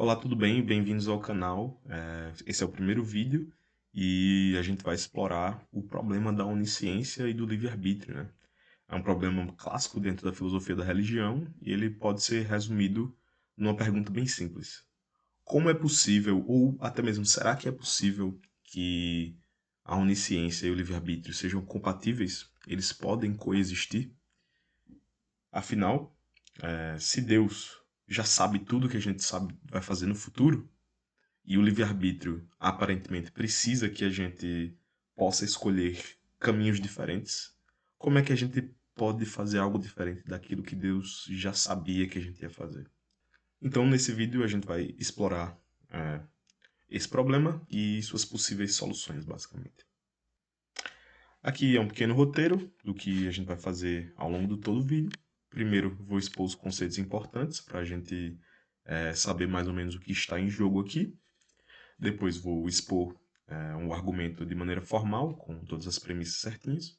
Olá, tudo bem? Bem-vindos ao canal. Esse é o primeiro vídeo e a gente vai explorar o problema da onisciência e do livre-arbítrio, né? É um problema clássico dentro da filosofia da religião e ele pode ser resumido numa pergunta bem simples. Como é possível, ou até mesmo será que é possível que a onisciência e o livre-arbítrio sejam compatíveis? Eles podem coexistir? Afinal, se Deus já sabe tudo que a gente sabe vai fazer no futuro, e o livre-arbítrio aparentemente precisa que a gente possa escolher caminhos diferentes, como é que a gente pode fazer algo diferente daquilo que Deus já sabia que a gente ia fazer? Então, nesse vídeo, a gente vai explorar é, esse problema e suas possíveis soluções, basicamente. Aqui é um pequeno roteiro do que a gente vai fazer ao longo de todo o vídeo. Primeiro, vou expor os conceitos importantes para a gente saber mais ou menos o que está em jogo aqui. Depois vou expor um argumento de maneira formal, com todas as premissas certinhas.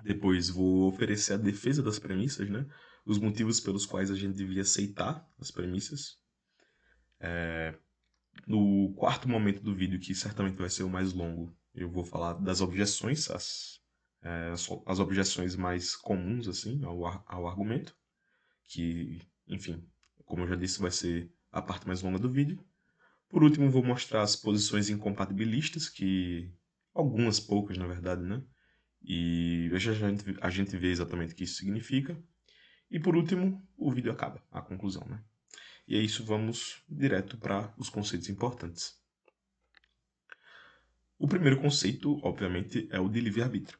Depois vou oferecer a defesa das premissas, né? Os motivos pelos quais a gente devia aceitar as premissas. No quarto momento do vídeo, que certamente vai ser o mais longo, eu vou falar das objeções, as objeções mais comuns assim ao argumento, que, enfim, como eu já disse, vai ser a parte mais longa do vídeo. Por último, vou mostrar as posições incompatibilistas, que algumas poucas, na verdade, né? E já já a gente vê exatamente o que isso significa. E por último, o vídeo acaba, a conclusão, né? E é isso, vamos direto para os conceitos importantes. O primeiro conceito, obviamente, é o de livre-arbítrio.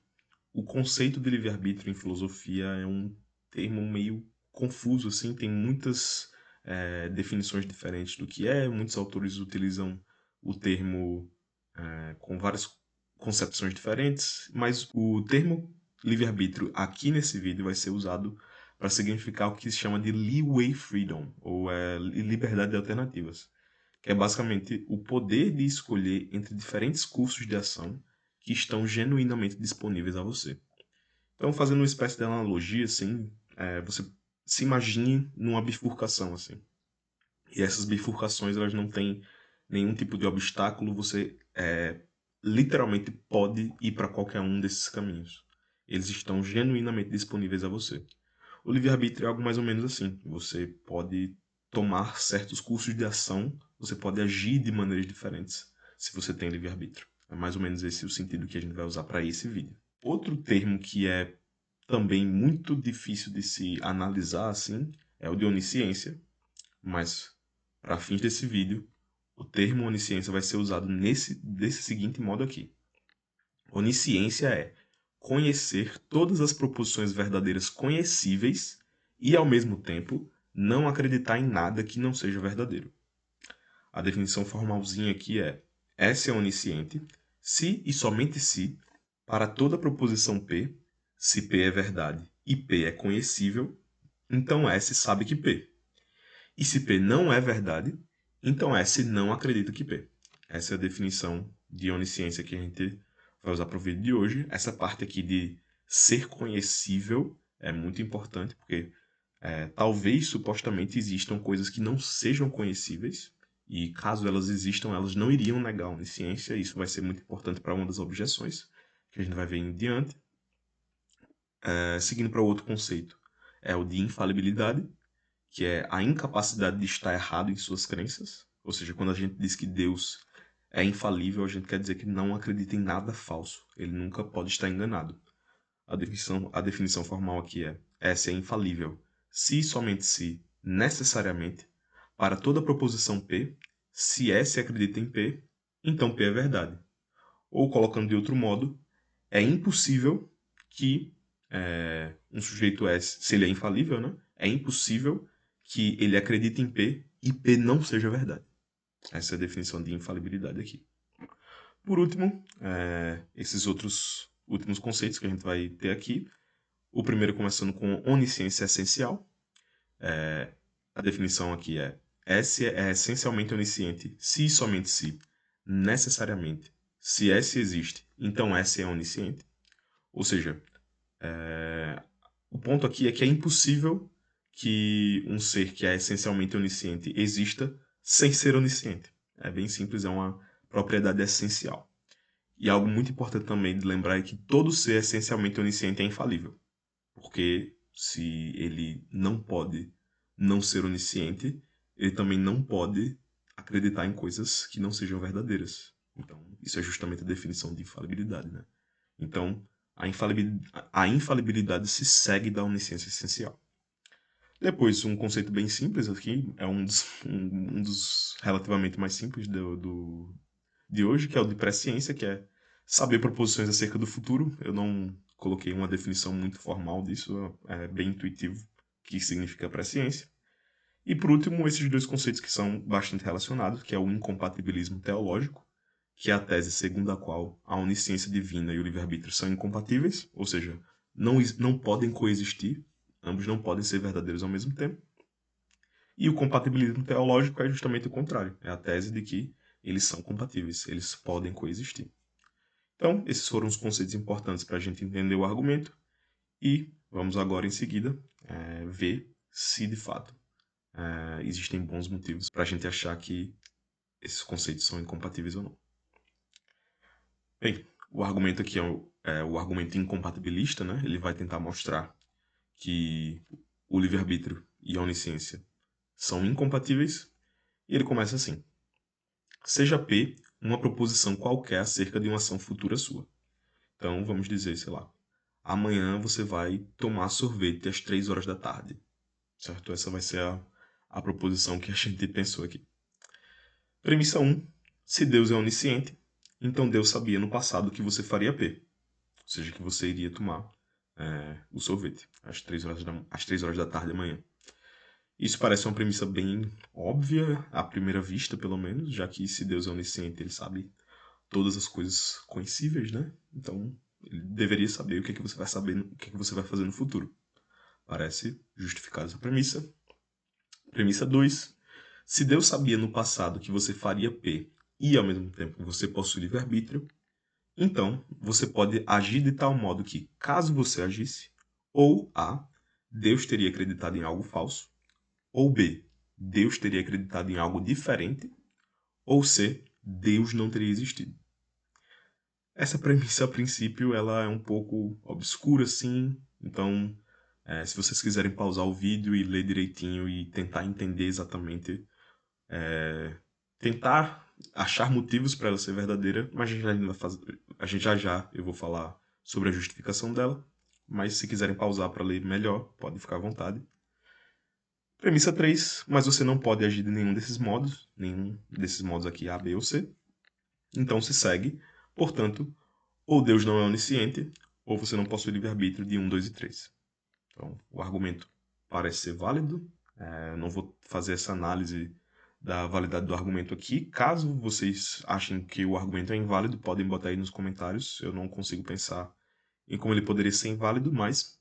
O conceito de livre-arbítrio em filosofia é um termo meio confuso, assim, tem muitas definições diferentes do que é, muitos autores utilizam o termo com várias concepções diferentes, mas o termo livre-arbítrio aqui nesse vídeo vai ser usado para significar o que se chama de leeway freedom, ou liberdade de alternativas, que é basicamente o poder de escolher entre diferentes cursos de ação que estão genuinamente disponíveis a você. Então, fazendo uma espécie de analogia, assim, você se imagine numa bifurcação, assim. E essas bifurcações, elas não têm nenhum tipo de obstáculo, você literalmente pode ir para qualquer um desses caminhos. Eles estão genuinamente disponíveis a você. O livre-arbítrio é algo mais ou menos assim. Você pode tomar certos cursos de ação, você pode agir de maneiras diferentes se você tem livre-arbítrio. É mais ou menos esse o sentido que a gente vai usar para esse vídeo. Outro termo que é também muito difícil de se analisar assim é o de onisciência, mas para fins desse vídeo, o termo onisciência vai ser usado desse seguinte modo aqui. Onisciência é conhecer todas as proposições verdadeiras conhecíveis e, ao mesmo tempo, não acreditar em nada que não seja verdadeiro. A definição formalzinha aqui é: S é onisciente se e somente se, para toda proposição P, se P é verdade e P é conhecível, então S sabe que P. E se P não é verdade, então S não acredita que P. Essa é a definição de onisciência que a gente vai usar para o vídeo de hoje. Essa parte aqui de ser conhecível é muito importante, porque talvez supostamente existam coisas que não sejam conhecíveis, e caso elas existam, elas não iriam negar a onisciência. Isso vai ser muito importante para uma das objeções, que a gente vai ver em diante. Seguindo para o outro conceito, é o de infalibilidade, que é a incapacidade de estar errado em suas crenças. Ou seja, quando a gente diz que Deus é infalível, a gente quer dizer que não acredita em nada falso. Ele nunca pode estar enganado. A definição formal aqui é: S é infalível se e somente se, necessariamente, para toda proposição P, se S acredita em P, então P é verdade. Ou, colocando de outro modo, é impossível que um sujeito S, se ele é infalível, né? É impossível que ele acredite em P e P não seja verdade. Essa é a definição de infalibilidade aqui. Por último, esses outros últimos conceitos que a gente vai ter aqui. O primeiro começando com onisciência essencial. A definição aqui é: S é essencialmente onisciente se e somente se, necessariamente, se S existe, então S é onisciente. Ou seja, o ponto aqui é que é impossível que um ser que é essencialmente onisciente exista sem ser onisciente. É bem simples, é uma propriedade essencial. E algo muito importante também de lembrar é que todo ser essencialmente onisciente é infalível. Porque se ele não pode não ser onisciente, ele também não pode acreditar em coisas que não sejam verdadeiras. Então, isso é justamente a definição de infalibilidade, né? Então, a infalibilidade se segue da onisciência essencial. Depois, um conceito bem simples aqui, é um dos relativamente mais simples de hoje, que é o de presciência, que é saber proposições acerca do futuro. Eu não coloquei uma definição muito formal disso, é bem intuitivo o que significa presciência. E por último, esses dois conceitos que são bastante relacionados, que é o incompatibilismo teológico, que é a tese segundo a qual a onisciência divina e o livre-arbítrio são incompatíveis, ou seja, não podem coexistir, ambos não podem ser verdadeiros ao mesmo tempo. E o compatibilismo teológico é justamente o contrário, é a tese de que eles são compatíveis, eles podem coexistir. Então, esses foram os conceitos importantes para a gente entender o argumento e vamos agora, em seguida, ver se, de fato, existem bons motivos para a gente achar que esses conceitos são incompatíveis ou não. Bem, o argumento aqui é o argumento incompatibilista, né? Ele vai tentar mostrar que o livre-arbítrio e a onisciência são incompatíveis e ele começa assim. Seja P uma proposição qualquer acerca de uma ação futura sua. Então, vamos dizer, sei lá, amanhã você vai tomar sorvete às 3 horas da tarde. Certo? Essa vai ser a proposição que a gente pensou aqui. Premissa 1. Se Deus é onisciente, então Deus sabia no passado que você faria P. Ou seja, que você iria tomar o sorvete às 3 horas da tarde amanhã. Isso parece uma premissa bem óbvia, à primeira vista, pelo menos, já que se Deus é onisciente, ele sabe todas as coisas conhecíveis, né? Então, ele deveria saber o que é que você vai saber, o que é que você vai fazer no futuro. Parece justificada essa premissa. Premissa 2. Se Deus sabia no passado que você faria P e, ao mesmo tempo, você possui livre-arbítrio, então você pode agir de tal modo que, caso você agisse, ou A. Deus teria acreditado em algo falso, ou B. Deus teria acreditado em algo diferente, ou C. Deus não teria existido. Essa premissa, a princípio, ela é um pouco obscura, sim. Então, se vocês quiserem pausar o vídeo e ler direitinho e tentar entender exatamente, tentar achar motivos para ela ser verdadeira, mas a gente já eu vou falar sobre a justificação dela. Mas se quiserem pausar para ler melhor, podem ficar à vontade. Premissa 3, mas você não pode agir de nenhum desses modos aqui, A, B ou C. Então se segue, portanto, ou Deus não é onisciente, ou você não possui livre-arbítrio de 1, 2 e 3. Então, o argumento parece ser válido. Não vou fazer essa análise da validade do argumento aqui. Caso vocês achem que o argumento é inválido, podem botar aí nos comentários. Eu não consigo pensar em como ele poderia ser inválido, mas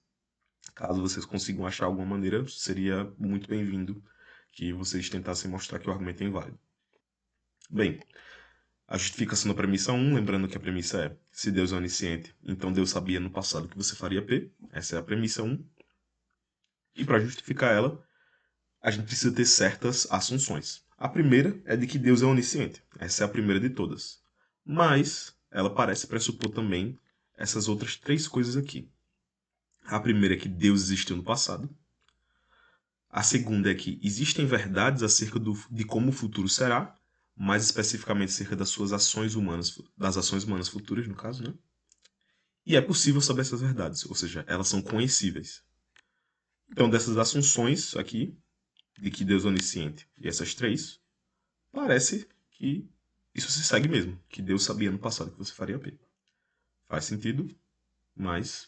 caso vocês consigam achar alguma maneira, seria muito bem-vindo que vocês tentassem mostrar que o argumento é inválido. Bem, a justificação da premissa 1, lembrando que a premissa é: se Deus é onisciente, então Deus sabia no passado que você faria P. Essa é a premissa 1. E para justificar ela, a gente precisa ter certas assunções. A primeira é de que Deus é onisciente. Essa é a primeira de todas. Mas ela parece pressupor também essas outras 3 coisas aqui. A primeira é que Deus existiu no passado. A segunda é que existem verdades acerca de como o futuro será, mais especificamente acerca das suas ações humanas, das ações humanas futuras, no caso, né? E é possível saber essas verdades, ou seja, elas são conhecíveis. Então, dessas assunções aqui, de que Deus é onisciente, e essas 3, parece que isso se segue mesmo, que Deus sabia no passado que você faria P. Faz sentido, mas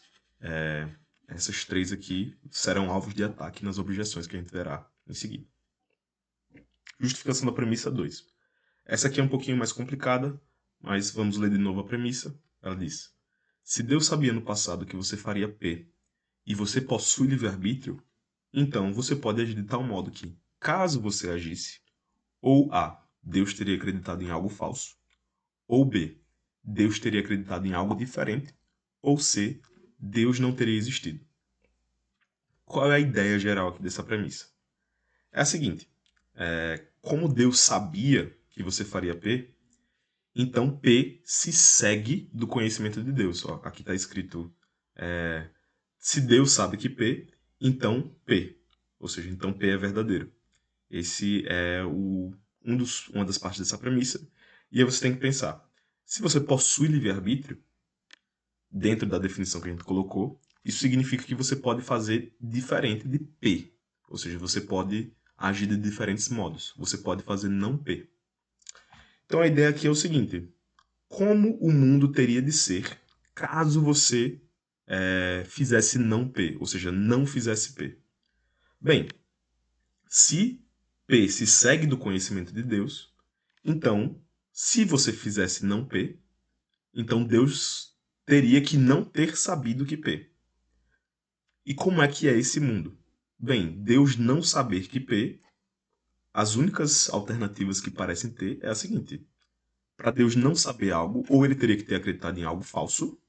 essas 3 aqui serão alvos de ataque nas objeções que a gente verá em seguida. Justificação da premissa 2. Essa aqui é um pouquinho mais complicada, mas vamos ler de novo a premissa. Ela diz: se Deus sabia no passado que você faria P e você possui livre-arbítrio, então você pode agir de tal modo que, caso você agisse, ou A. Deus teria acreditado em algo falso, ou B. Deus teria acreditado em algo diferente, ou C. Deus não teria existido. Qual é a ideia geral aqui dessa premissa? É a seguinte: como Deus sabia que você faria P, então P se segue do conhecimento de Deus. Ó, aqui está escrito, se Deus sabe que P, então P. Ou seja, então P é verdadeiro. Esse é uma das partes dessa premissa. E aí você tem que pensar, se você possui livre-arbítrio, dentro da definição que a gente colocou, isso significa que você pode fazer diferente de P. Ou seja, você pode agir de diferentes modos. Você pode fazer não P. Então a ideia aqui é o seguinte: como o mundo teria de ser caso você fizesse não P, ou seja, não fizesse P? Bem, se P se segue do conhecimento de Deus, então, se você fizesse não P, então Deus teria que não ter sabido que P. E como é que é esse mundo? Bem, Deus não saber que P, as únicas alternativas que parecem ter é a seguinte: para Deus não saber algo, ou ele teria que ter acreditado em algo falso,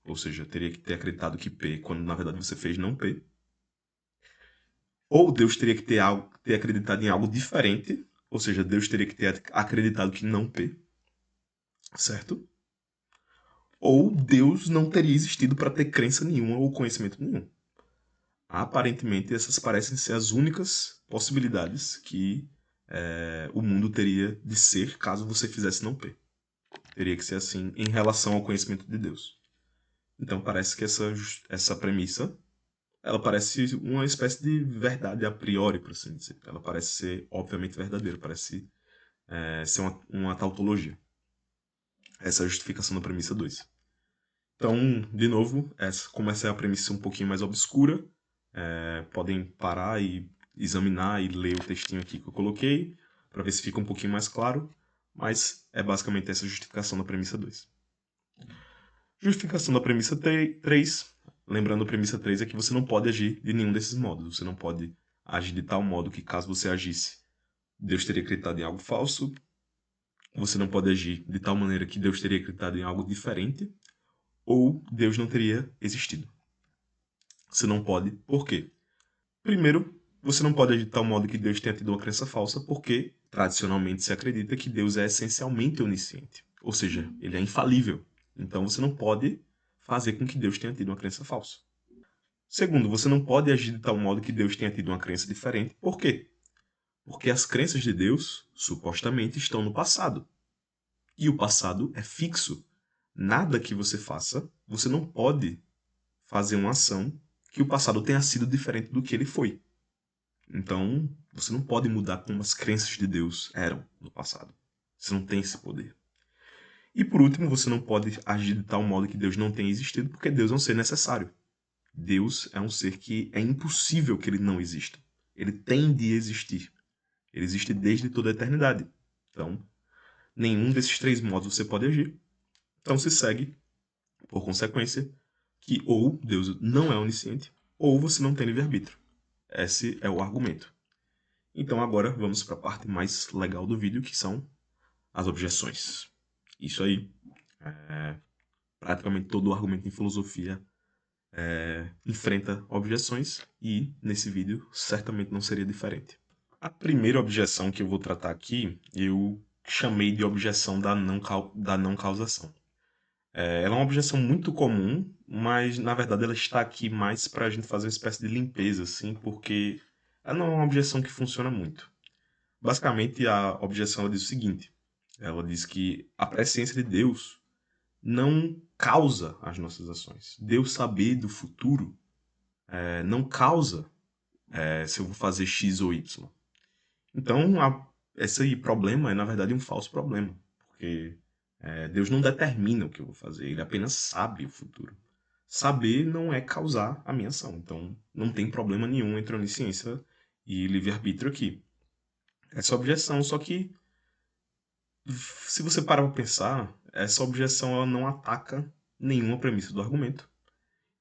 ou seja, teria que ter acreditado que P, quando na verdade você fez não P, ou Deus teria que ter acreditado em algo diferente, ou seja, Deus teria que ter acreditado que não P, certo? Ou Deus não teria existido para ter crença nenhuma ou conhecimento nenhum. Aparentemente, essas parecem ser as únicas possibilidades que o mundo teria de ser caso você fizesse não P. Teria que ser assim em relação ao conhecimento de Deus. Então parece que essa premissa, ela parece uma espécie de verdade a priori, por assim dizer. Ela parece ser obviamente verdadeira, parece ser uma tautologia. Essa é a justificação da premissa 2. Então, de novo, como essa é a premissa um pouquinho mais obscura, podem parar e examinar e ler o textinho aqui que eu coloquei, para ver se fica um pouquinho mais claro, mas é basicamente essa a justificação da premissa 2. Justificação da premissa 3, lembrando a premissa 3 é que você não pode agir de nenhum desses modos. Você não pode agir de tal modo que, caso você agisse, Deus teria acreditado em algo falso. Você não pode agir de tal maneira que Deus teria acreditado em algo diferente, ou Deus não teria existido. Você não pode, por quê? Primeiro, você não pode agir de tal modo que Deus tenha tido uma crença falsa, porque tradicionalmente se acredita que Deus é essencialmente onisciente. Ou seja, ele é infalível. Então você não pode fazer com que Deus tenha tido uma crença falsa. Segundo, você não pode agir de tal modo que Deus tenha tido uma crença diferente. Por quê? Porque as crenças de Deus, supostamente, estão no passado. E o passado é fixo. Nada que você faça, você não pode fazer uma ação que o passado tenha sido diferente do que ele foi. Então, você não pode mudar como as crenças de Deus eram no passado. Você não tem esse poder. E por último, você não pode agir de tal modo que Deus não tenha existido, porque Deus é um ser necessário. Deus é um ser que é impossível que ele não exista. Ele tem de existir. Ele existe desde toda a eternidade. Então, nenhum desses três modos você pode agir. Então se segue, por consequência, que ou Deus não é onisciente, ou você não tem livre-arbítrio. Esse é o argumento. Então agora vamos para a parte mais legal do vídeo, que são as objeções. Isso aí, praticamente todo o argumento em filosofia enfrenta objeções, e nesse vídeo certamente não seria diferente. A primeira objeção que eu vou tratar aqui, eu chamei de objeção da não causação. Ela é uma objeção muito comum, mas na verdade ela está aqui mais para a gente fazer uma espécie de limpeza, assim, porque ela não é uma objeção que funciona muito. Basicamente, a objeção ela diz o seguinte: ela diz que a presciência de Deus não causa as nossas ações. Deus saber do futuro não causa se eu vou fazer X ou Y. Então, esse problema é, na verdade, um falso problema, porque Deus não determina o que eu vou fazer, ele apenas sabe o futuro. Saber não é causar a minha ação, então não tem problema nenhum entre onisciência e livre-arbítrio aqui. Essa objeção, só que, se você parar para pensar, essa objeção ela não ataca nenhuma premissa do argumento,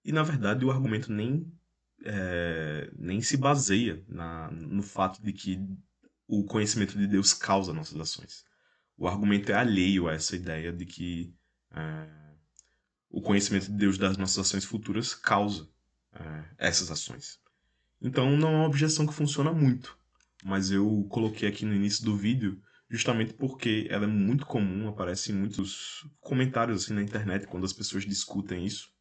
e na verdade o argumento nem se baseia no fato de que o conhecimento de Deus causa nossas ações. O argumento é alheio a essa ideia de que o conhecimento de Deus das nossas ações futuras causa essas ações. Então não é uma objeção que funciona muito. mas eu coloquei aqui no início do vídeo justamente porque ela é muito comum, aparece em muitos comentários assim na internet quando as pessoas discutem isso.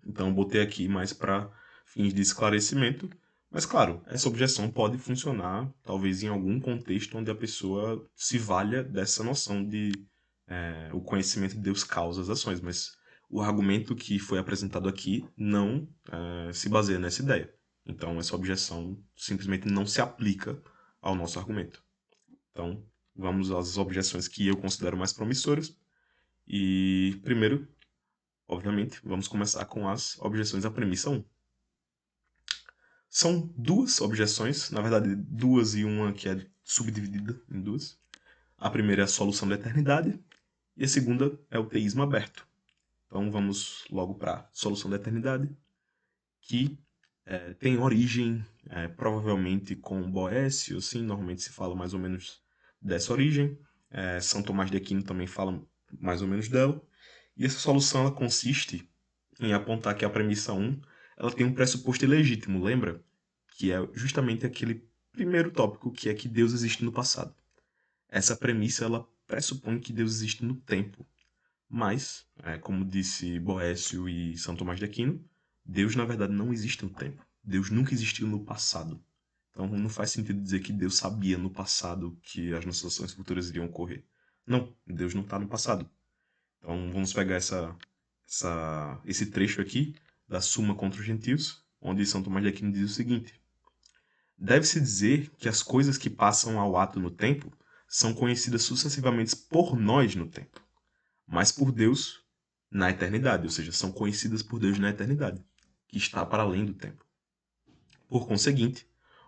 Então eu botei aqui mais para fins de esclarecimento. Mas claro, essa objeção pode funcionar talvez em algum contexto onde a pessoa se valha dessa noção de o conhecimento de Deus causa as ações, mas o argumento que foi apresentado aqui não se baseia nessa ideia. Então essa objeção simplesmente não se aplica ao nosso argumento. Então vamos às objeções que eu considero mais promissoras. E primeiro, obviamente, vamos começar com as objeções à premissa 1. São duas objeções, na verdade, duas e uma que é subdividida em duas. A primeira é a solução da eternidade e a segunda é o teísmo aberto. Então vamos logo para a solução da eternidade, que tem origem provavelmente com Boécio, assim, normalmente se fala mais ou menos dessa origem. São Tomás de Aquino também fala mais ou menos dela. E essa solução ela consiste em apontar que a premissa 1 ela tem um pressuposto ilegítimo, lembra? Que é justamente aquele primeiro tópico, que é que Deus existe no passado. Essa premissa ela pressupõe que Deus existe no tempo. Mas, como disse Boécio e São Tomás de Aquino, Deus na verdade não existe no tempo. Deus nunca existiu no passado. Então não faz sentido dizer que Deus sabia no passado que as nossas ações futuras iriam ocorrer. Não, Deus não está no passado. Então vamos pegar esse trecho aqui da Suma contra os Gentios, onde São Tomás de Aquino diz o seguinte: deve-se dizer que as coisas que passam ao ato no tempo são conhecidas sucessivamente por nós no tempo, mas por Deus na eternidade, ou seja, são conhecidas por Deus na eternidade, que está para além do tempo. Por conseguinte,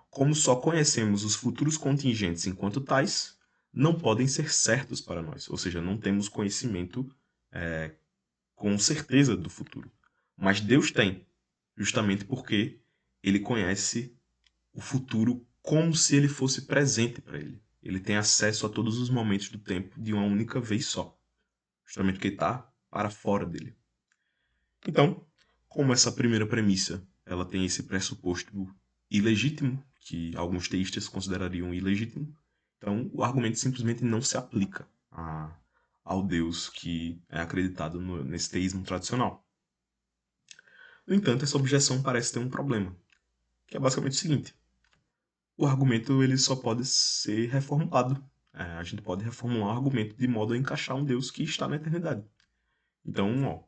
como só conhecemos os futuros contingentes enquanto tais, não podem ser certos para nós, ou seja, não temos conhecimento com certeza do futuro. Mas Deus tem, justamente porque ele conhece o futuro como se ele fosse presente para ele. Ele tem acesso a todos os momentos do tempo de uma única vez só, justamente porque está para fora dele. Então, como essa primeira premissa ela tem esse pressuposto ilegítimo, que alguns teístas considerariam ilegítimo, então o argumento simplesmente não se aplica ao Deus que é acreditado nesse teísmo tradicional. No entanto, essa objeção parece ter um problema, que é basicamente o seguinte: o argumento ele só pode ser reformulado. A gente pode reformular o argumento de modo a encaixar um Deus que está na eternidade. Então, ó,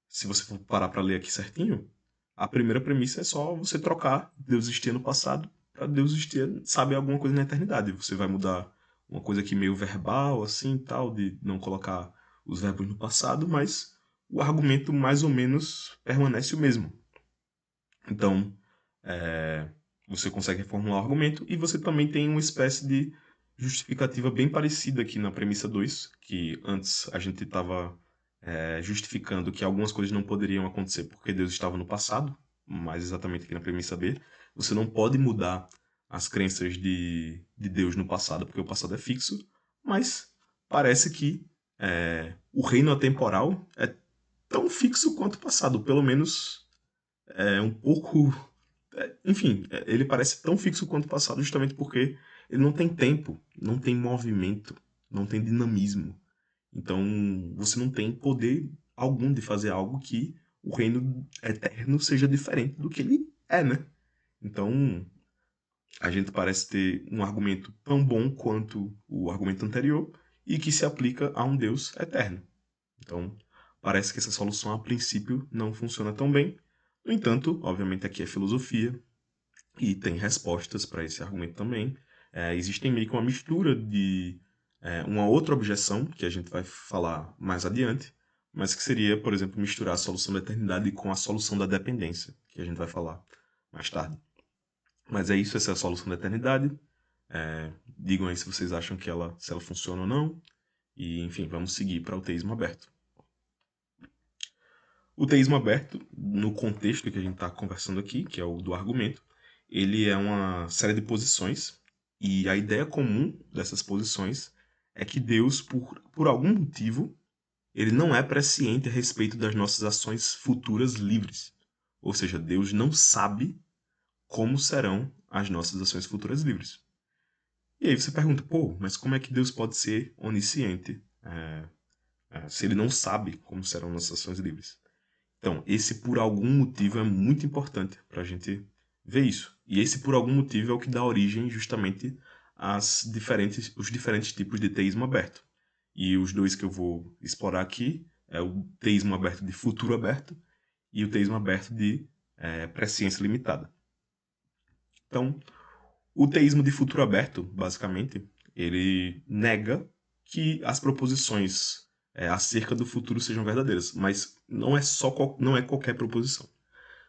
se você for parar para ler aqui certinho, a primeira premissa é só você trocar Deus existia no passado para Deus existir, sabe, alguma coisa na eternidade. Você vai mudar uma coisa aqui meio verbal, assim, tal, de não colocar os verbos no passado, mas o argumento mais ou menos permanece o mesmo. Então, você consegue reformular o argumento e você também tem uma espécie de justificativa bem parecida aqui na premissa 2, que antes a gente estava justificando que algumas coisas não poderiam acontecer porque Deus estava no passado, mas exatamente aqui na premissa B, você não pode mudar as crenças de Deus no passado porque o passado é fixo, mas parece que o reino atemporal é tão fixo quanto o passado, pelo menos um pouco. Enfim, ele parece tão fixo quanto o passado justamente porque ele não tem tempo, não tem movimento, não tem dinamismo. Então, você não tem poder algum de fazer algo que o reino eterno seja diferente do que ele é, né? Então, a gente parece ter um argumento tão bom quanto o argumento anterior e que se aplica a um Deus eterno. Então, parece que essa solução, a princípio, não funciona tão bem. No entanto, obviamente aqui é filosofia e tem respostas para esse argumento também. Existem meio que uma mistura de uma outra objeção, que a gente vai falar mais adiante, mas que seria, por exemplo, misturar a solução da eternidade com a solução da dependência, que a gente vai falar mais tarde. Mas é isso, essa é a solução da eternidade. Digam aí se vocês acham que se ela funciona ou não. E, enfim, vamos seguir para o teísmo aberto. O teísmo aberto, no contexto que a gente está conversando aqui, que é o do argumento, ele é uma série de posições, e a ideia comum dessas posições é que Deus, por algum motivo, ele não é presciente a respeito das nossas ações futuras livres. Ou seja, Deus não sabe como serão as nossas ações futuras livres. E aí você pergunta, pô, mas como é que Deus pode ser onisciente se ele não sabe como serão nossas ações livres? Então, esse por algum motivo é muito importante para a gente ver isso. E esse por algum motivo é o que dá origem justamente os diferentes tipos de teísmo aberto. E os dois que eu vou explorar aqui é o teísmo aberto de futuro aberto e o teísmo aberto de presciência limitada. Então, o teísmo de futuro aberto, basicamente, ele nega que as proposições acerca do futuro sejam verdadeiras, mas não é não é qualquer proposição.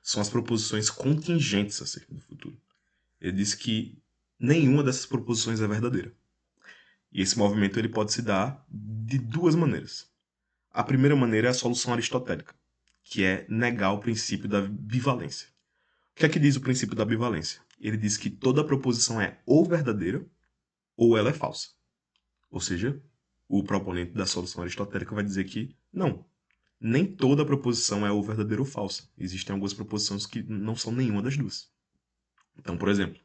São as proposições contingentes acerca do futuro. Ele diz que nenhuma dessas proposições é verdadeira. E esse movimento ele pode se dar de duas maneiras. A primeira maneira é a solução aristotélica, que é negar o princípio da bivalência. O que é que diz o princípio da bivalência? Ele diz que toda proposição é ou verdadeira ou ela é falsa. Ou seja, o proponente da solução aristotélica vai dizer que não, nem toda proposição é ou verdadeira ou falsa. Existem algumas proposições que não são nenhuma das duas. Então, por exemplo,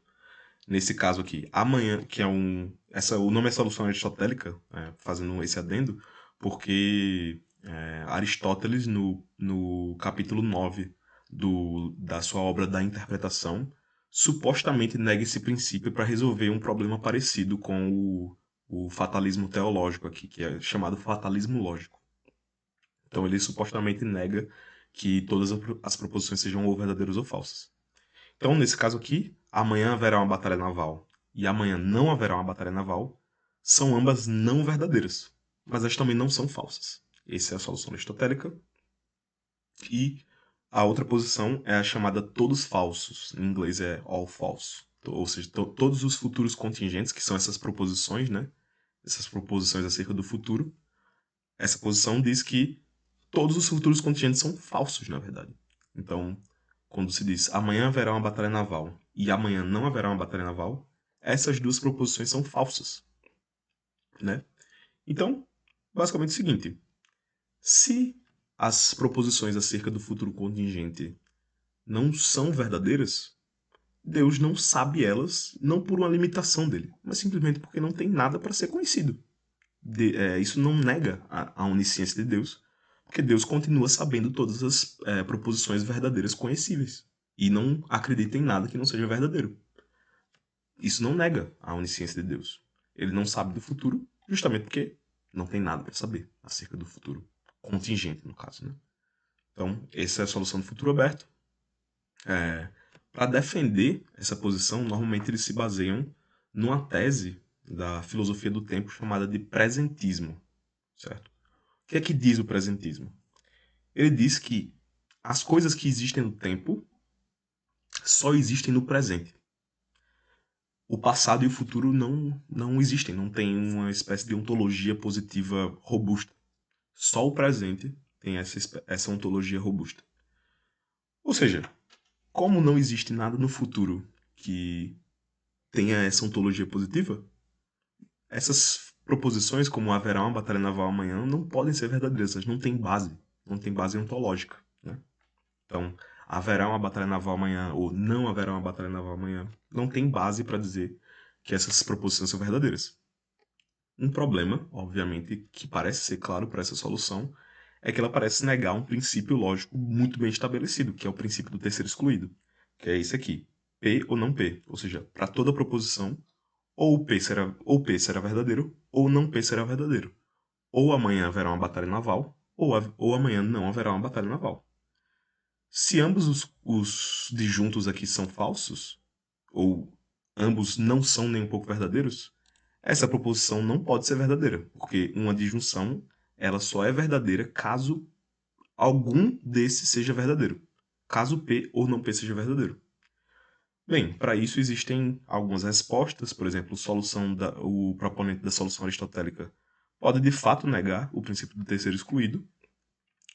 nesse caso aqui, amanhã, que é o nome é solução aristotélica, fazendo esse adendo, porque Aristóteles, no capítulo 9 da sua obra da interpretação, supostamente nega esse princípio para resolver um problema parecido com o fatalismo teológico aqui, que é chamado fatalismo lógico. Então ele supostamente nega que todas as proposições sejam ou verdadeiras ou falsas. Então, nesse caso aqui, amanhã haverá uma batalha naval e amanhã não haverá uma batalha naval, são ambas não verdadeiras, mas elas também não são falsas. Essa é a solução aristotélica. E a outra posição é a chamada todos falsos, em inglês é all false. Ou seja, todos os futuros contingentes, que são essas proposições, né? Essas proposições acerca do futuro. Essa posição diz que todos os futuros contingentes são falsos, na verdade. Então, quando se diz amanhã haverá uma batalha naval e amanhã não haverá uma batalha naval, essas duas proposições são falsas, né? Então, basicamente é o seguinte: se as proposições acerca do futuro contingente não são verdadeiras, Deus não sabe elas, não por uma limitação dele, mas simplesmente porque não tem nada para ser conhecido. Isso não nega a onisciência de Deus, porque Deus continua sabendo todas as proposições verdadeiras conhecíveis e não acredita em nada que não seja verdadeiro. Isso não nega a onisciência de Deus. Ele não sabe do futuro, justamente porque não tem nada para saber acerca do futuro contingente, no caso, né? Então, essa é a solução do futuro aberto. Para defender essa posição, normalmente eles se baseiam numa tese da filosofia do tempo chamada de presentismo, certo? O que é que diz o presentismo? Ele diz que as coisas que existem no tempo só existem no presente. O passado e o futuro não existem, não tem uma espécie de ontologia positiva robusta. Só o presente tem essa ontologia robusta. Ou seja, como não existe nada no futuro que tenha essa ontologia positiva, essas proposições, como haverá uma batalha naval amanhã, não podem ser verdadeiras, elas não têm base ontológica, né? Então, haverá uma batalha naval amanhã ou não haverá uma batalha naval amanhã, não tem base para dizer que essas proposições são verdadeiras. Um problema, obviamente, que parece ser claro para essa solução, é que ela parece negar um princípio lógico muito bem estabelecido, que é o princípio do terceiro excluído, que é esse aqui, P ou não P, ou seja, para toda proposição, ou P será verdadeiro, ou não P será verdadeiro. Ou amanhã haverá uma batalha naval, ou amanhã não haverá uma batalha naval. Se ambos os disjuntos aqui são falsos, ou ambos não são nem um pouco verdadeiros, essa proposição não pode ser verdadeira, porque uma disjunção ela só é verdadeira caso algum desses seja verdadeiro, caso P ou não P seja verdadeiro. Bem, para isso existem algumas respostas, por exemplo, o proponente da solução aristotélica pode de fato negar o princípio do terceiro excluído,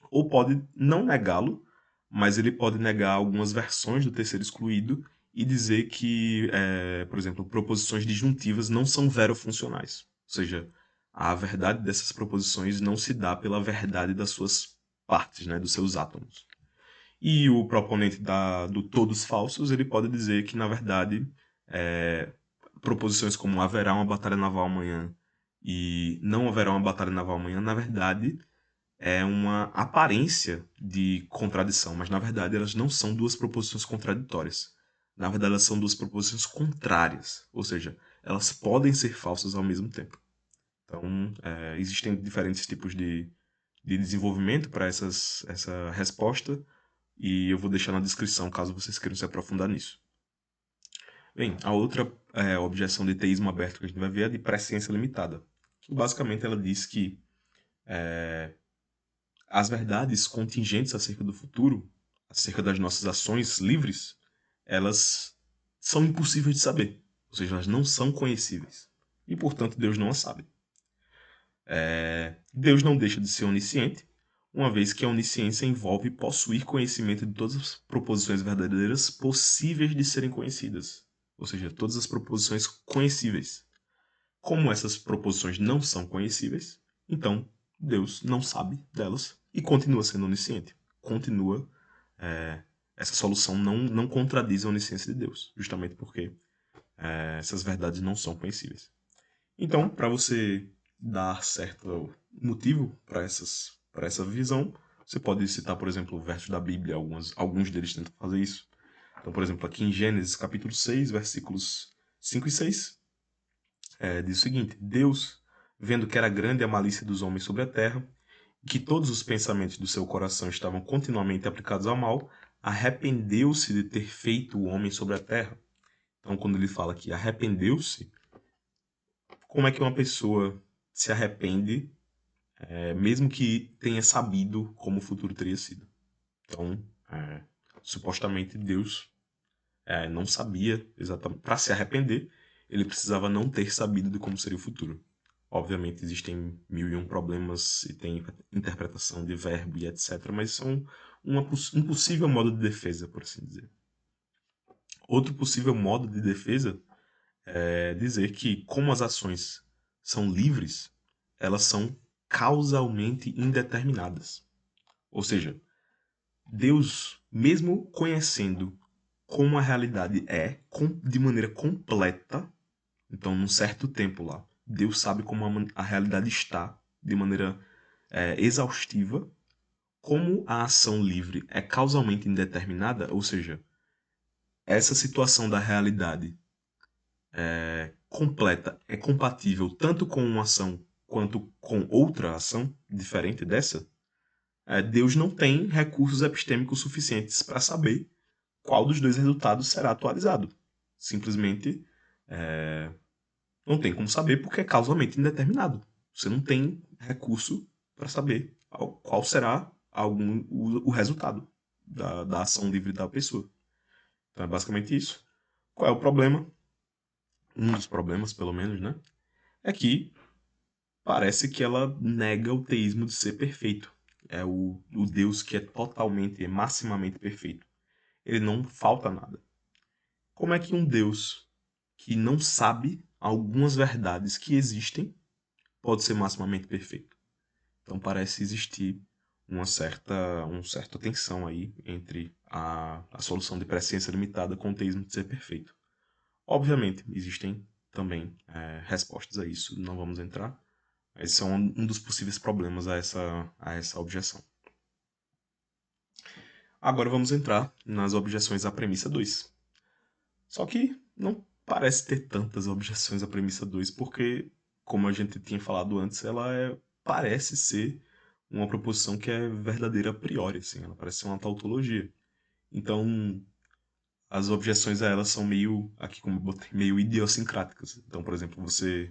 ou pode não negá-lo, mas ele pode negar algumas versões do terceiro excluído e dizer que, por exemplo, proposições disjuntivas não são verofuncionais. Ou seja, a verdade dessas proposições não se dá pela verdade das suas partes, né, dos seus átomos. E o proponente do todos falsos, ele pode dizer que, na verdade, proposições como haverá uma batalha naval amanhã e não haverá uma batalha naval amanhã, na verdade, é uma aparência de contradição, mas na verdade elas não são duas proposições contraditórias. Na verdade, elas são duas proposições contrárias, ou seja, elas podem ser falsas ao mesmo tempo. Então, existem diferentes tipos de desenvolvimento para essa resposta, e eu vou deixar na descrição caso vocês queiram se aprofundar nisso. Bem, a outra objeção de teísmo aberto que a gente vai ver é a de presciência limitada, que basicamente ela diz que as verdades contingentes acerca do futuro, acerca das nossas ações livres, elas são impossíveis de saber. Ou seja, elas não são conhecíveis. E, portanto, Deus não as sabe. Deus não deixa de ser onisciente, uma vez que a onisciência envolve possuir conhecimento de todas as proposições verdadeiras possíveis de serem conhecidas. Ou seja, todas as proposições conhecíveis. Como essas proposições não são conhecíveis, então Deus não sabe delas e continua sendo onisciente. Continua. Essa solução não contradiz a onisciência de Deus, justamente porque essas verdades não são conhecíveis. Então, para você dar certo motivo para essa visão, você pode citar, por exemplo, versos da Bíblia, alguns deles tentam fazer isso. Então, por exemplo, aqui em Gênesis capítulo 6, versículos 5 e 6, diz o seguinte: Deus, vendo que era grande a malícia dos homens sobre a terra, e que todos os pensamentos do seu coração estavam continuamente aplicados ao mal, arrependeu-se de ter feito o homem sobre a terra. Então, quando ele fala que arrependeu-se, como é que uma pessoa se arrepende, mesmo que tenha sabido como o futuro teria sido? Então, supostamente Deus não sabia exatamente. Para se arrepender, ele precisava não ter sabido de como seria o futuro. Obviamente existem 1001 problemas e tem interpretação de verbo e etc. Mas são um possível modo de defesa, por assim dizer. Outro possível modo de defesa é dizer que, como as ações são livres, elas são causalmente indeterminadas. Ou seja, Deus, mesmo conhecendo como a realidade é, de maneira completa, então num certo tempo lá, Deus sabe como a realidade está de maneira exaustiva, como a ação livre é causalmente indeterminada, ou seja, essa situação da realidade completa é compatível tanto com uma ação quanto com outra ação diferente dessa, Deus não tem recursos epistêmicos suficientes para saber qual dos dois resultados será atualizado. Simplesmente não tem como saber porque é causalmente indeterminado. Você não tem recurso para saber qual será o resultado da ação livre da pessoa. Então é basicamente isso. Qual é o problema? Um dos problemas, pelo menos, né? É que parece que ela nega o teísmo de ser perfeito. É o Deus que é totalmente, maximamente perfeito. Ele não falta nada. Como é que um Deus que não sabe algumas verdades que existem pode ser maximamente perfeito? Então parece existir uma certa tensão aí entre a solução de presciência limitada com o teísmo de ser perfeito. Obviamente, existem também respostas a isso, não vamos entrar, mas são um dos possíveis problemas a essa objeção. Agora vamos entrar nas objeções à premissa 2. Só que não parece ter tantas objeções à premissa 2, porque, como a gente tinha falado antes, ela parece ser uma proposição que é verdadeira a priori, assim, ela parece ser uma tautologia. Então, as objeções a ela são meio, aqui como eu botei, meio idiosincráticas. Então, por exemplo, você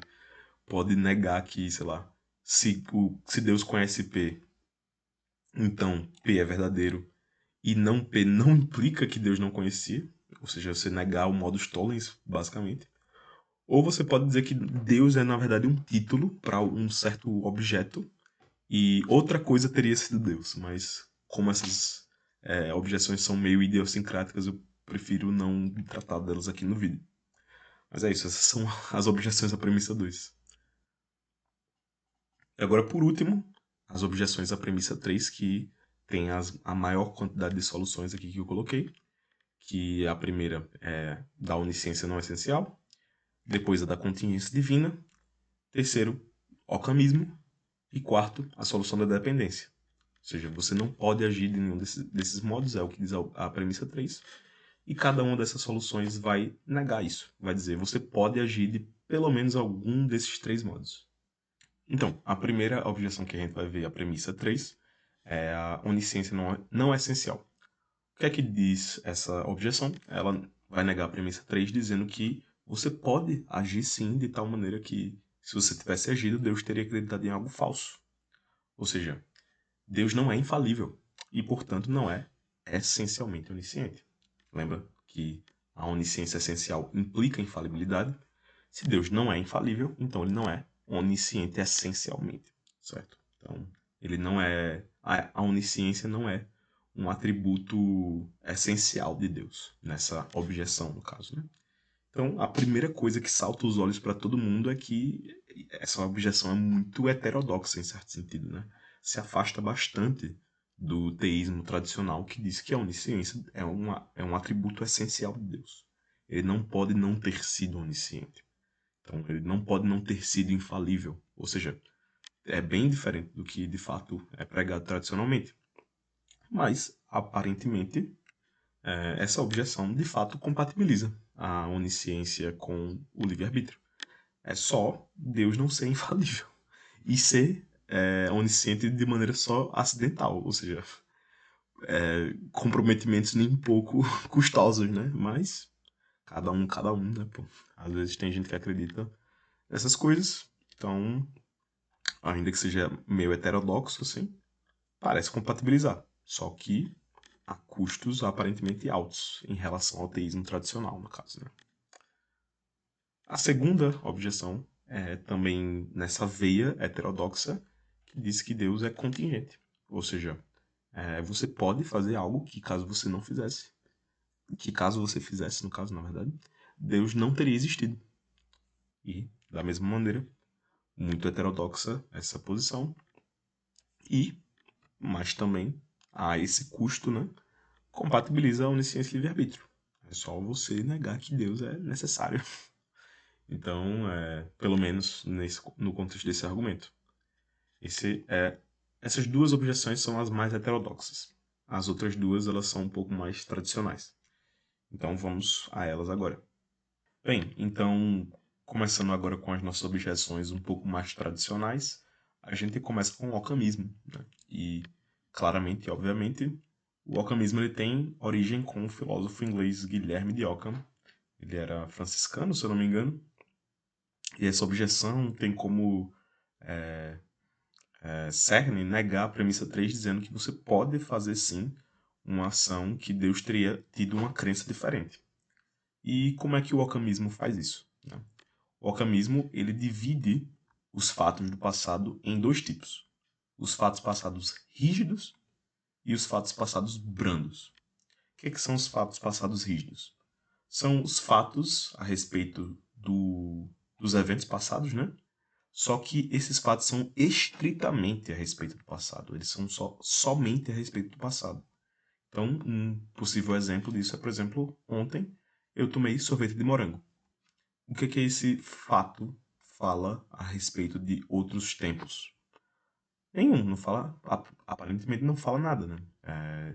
pode negar que, sei lá, se Deus conhece P, então P é verdadeiro, e não P não implica que Deus não conhecia, ou seja, você negar o modus tollens, basicamente. Ou você pode dizer que Deus é, na verdade, um título para um certo objeto, e outra coisa teria sido Deus, mas como essas objeções são meio idiosincráticas, eu prefiro não tratar delas aqui no vídeo. Mas é isso, essas são as objeções à premissa 2. E agora, por último, as objeções à premissa 3, que tem a maior quantidade de soluções aqui que eu coloquei, que a primeira é da onisciência não essencial, Depois a da contingência divina. Terceiro, ocamismo. E quarto, a solução da dependência. Ou seja, você não pode agir de nenhum desses modos, é o que diz a premissa 3. E cada uma dessas soluções vai negar isso. Vai dizer, você pode agir de pelo menos algum desses 3 modos. Então, a primeira objeção que a gente vai ver, a premissa 3, é a onisciência não é essencial. O que é que diz essa objeção? Ela vai negar a premissa 3, dizendo que você pode agir sim de tal maneira que, se você tivesse agido, Deus teria acreditado em algo falso. Ou seja, Deus não é infalível e, portanto, não é essencialmente onisciente. Lembra que a onisciência essencial implica infalibilidade? Se Deus não é infalível, então ele não é onisciente essencialmente, certo? Então, ele não é... A onisciência não é um atributo essencial de Deus, nessa objeção, no caso, né? Então, a primeira coisa que salta os olhos para todo mundo é que essa objeção é muito heterodoxa, em certo sentido, né? Se afasta bastante do teísmo tradicional, que diz que a onisciência é um atributo essencial de Deus. Ele não pode não ter sido onisciente. Então, ele não pode não ter sido infalível. Ou seja, é bem diferente do que, de fato, é pregado tradicionalmente. Mas, aparentemente, essa objeção, de fato, compatibiliza a onisciência com o livre-arbítrio. É só Deus não ser infalível. E ser onisciente de maneira só acidental. Ou seja, comprometimentos nem um pouco custosos, né? Mas cada um, né, pô? Às vezes tem gente que acredita nessas coisas. Então, ainda que seja meio heterodoxo, assim, parece compatibilizar. Só que a custos aparentemente altos em relação ao teísmo tradicional, no caso, né? A segunda objeção é também nessa veia heterodoxa que diz que Deus é contingente. Ou seja, você pode fazer algo que caso você não fizesse, que caso você fizesse, no caso, na verdade, Deus não teria existido. E, da mesma maneira, muito heterodoxa essa posição. E, mas também há esse custo, né? Compatibiliza a onisciência e livre-arbítrio. É só você negar que Deus é necessário. Então, pelo menos no contexto desse argumento. Essas duas objeções são as mais heterodoxas. As outras duas elas são um pouco mais tradicionais. Então vamos a elas agora. Bem, então, começando agora com as nossas objeções um pouco mais tradicionais, a gente começa com o ocamismo, né? E, claramente, obviamente, o ocamismo ele tem origem com o filósofo inglês Guilherme de Ockham. Ele era franciscano, se eu não me engano. E essa objeção tem como cerne negar a premissa 3, dizendo que você pode fazer sim uma ação que Deus teria tido uma crença diferente. E como é que o ocamismo faz isso, né? O ocamismo ele divide os fatos do passado em 2 tipos: os fatos passados rígidos e os fatos passados brandos. O que são os fatos passados rígidos? São os fatos a respeito dos eventos passados, né? Só que esses fatos são estritamente a respeito do passado. Eles são somente a respeito do passado. Então, um possível exemplo disso é, por exemplo, ontem eu tomei sorvete de morango. O que esse fato fala a respeito de outros tempos? Nenhum, não fala, aparentemente não fala nada, né?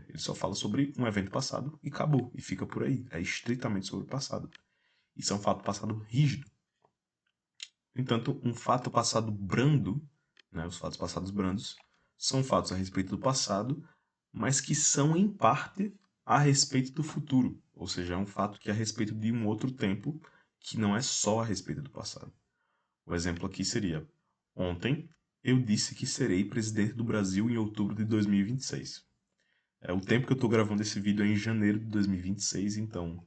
Ele só fala sobre um evento passado e acabou, e fica por aí. É estritamente sobre o passado. Isso é um fato passado rígido. No entanto, um fato passado brando, né, os fatos passados brandos, são fatos a respeito do passado, mas que são, em parte, a respeito do futuro. Ou seja, é um fato que é a respeito de um outro tempo, que não é só a respeito do passado. O exemplo aqui seria: ontem eu disse que serei presidente do Brasil em outubro de 2026. O tempo que eu estou gravando esse vídeo é em janeiro de 2026, então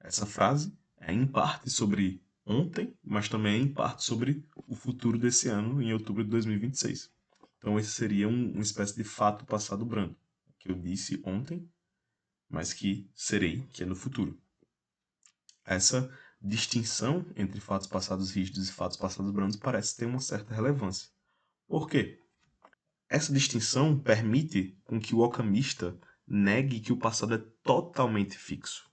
essa frase é em parte sobre ontem, mas também é em parte sobre o futuro desse ano, em outubro de 2026. Então esse seria uma espécie de fato passado branco, que eu disse ontem, mas que serei, que é no futuro. Essa distinção entre fatos passados rígidos e fatos passados brandos parece ter uma certa relevância. Por quê? Essa distinção permite com que o alquimista negue que o passado é totalmente fixo.